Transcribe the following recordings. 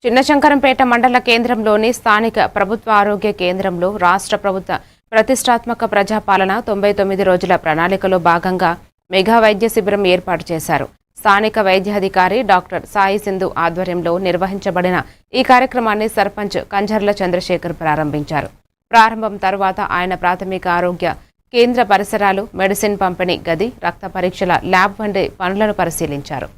చిన్నశంకరంపేట మండల కేంద్రంలోని స్థానిక ప్రభుత్వ ఆరోగ్య కేంద్రంలో రాష్ట్ర ప్రభుత్వ ప్రతిష్టాత్మక ప్రజాపాలన 99 రోజుల ప్రణాళికలో భాగంగా మెగా వైద్య శిబిరం ఏర్పాటు చేశారు. స్థానిక వైద్యాధికారి డాక్టర్ సాయి సింధు ఆధ్వర్యంలో నిర్వహించబడిన ఈ కార్యక్రమాన్ని సర్పంచ్ కంజర్ల చంద్రశేఖర్ ప్రారంభించారు. ప్రారంభం తర్వాత ఆయన ప్రాథమిక ఆరోగ్య కేంద్ర పరిసరాలు, మెడిసిన్ పంపిణీ గది, రక్త పరీక్షల ల్యాబ్ వంటి పనులను పరిశీలించారు.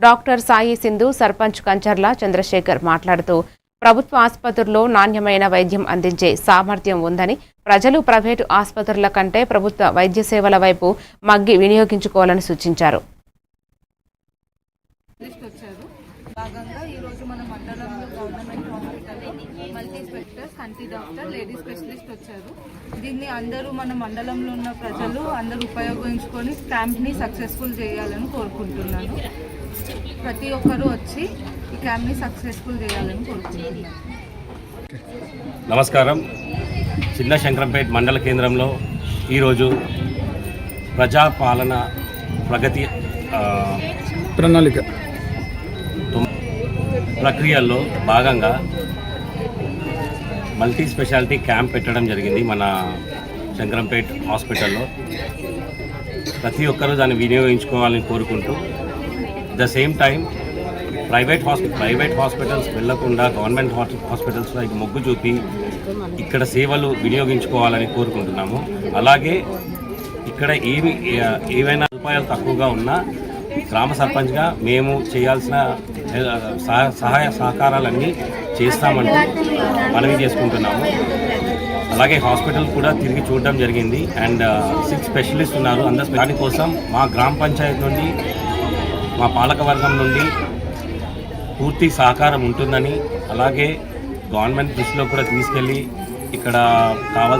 డాక్టర్ సాయి సింధు, సర్పంచ్ కంచర్ల చంద్రశేఖర్ మాట్లాడుతూ ప్రభుత్వ ఆసుపత్రుల్లో నాణ్యమైన వైద్యం అందించే సామర్థ్యం ఉందని, ప్రజలు ప్రైవేటు ఆసుపత్రుల కంటే ప్రభుత్వ వైద్య సేవల వైపు మగ్గి వినియోగించుకోవాలని సూచించారు. భాగంగా ఈరోజు మన మండలంలో గవర్నమెంట్ హాస్పిటల్లో మల్టీ స్పెషలిస్ట్, కంటి డాక్టర్, లేడీ స్పెషలిస్ట్ వచ్చారు. దీన్ని అందరూ మన మండలంలో ఉన్న ప్రజలు అందరూ ఉపయోగించుకొని క్యాంప్ని సక్సెస్ఫుల్ చేయాలని కోరుకుంటున్నాను. ప్రతి ఒక్కరూ వచ్చి ఈ క్యాంప్ని సక్సెస్ఫుల్ చేయాలని కోరుకుంటున్నాను. నమస్కారం. చిన్నశంకరంపేట మండల కేంద్రంలో ఈరోజు ప్రజాపాలన ప్రగతి ప్రణాళిక ప్రక్రియల్లో భాగంగా మల్టీ స్పెషాలిటీ క్యాంప్ పెట్టడం జరిగింది మన శంకరంపేట హాస్పిటల్లో. ప్రతి ఒక్కరూ దాన్ని వినియోగించుకోవాలని కోరుకుంటూ the same time private hospitals వెళ్లకుండా గవర్నమెంట్ హాస్పిటల్స్లో మొగ్గు చూపి ఇక్కడ సేవలు వినియోగించుకోవాలని కోరుకుంటున్నాము. అలాగే ఇక్కడ ఏవైనా సదుపాయాలు తక్కువగా ఉన్నా గ్రామ సర్పంచ్గా మేము చేయాల్సిన సహాయ సహకారాలన్నీ చేస్తామంటూ మనవి చేసుకుంటున్నాము. అలాగే హాస్పిటల్ కూడా తిరిగి చూడడం జరిగింది. అండ్ 6 స్పెషలిస్ట్ ఉన్నారు. దానికోసం మా గ్రామ పంచాయతీ నుండి, మా పాలకవర్గం నుండి పూర్తి సహకారం ఉంటుందని, అలాగే గవర్నమెంట్ దృష్టిలో కూడా తీసుకెళ్ళి ఇక్కడ కావాల్సిన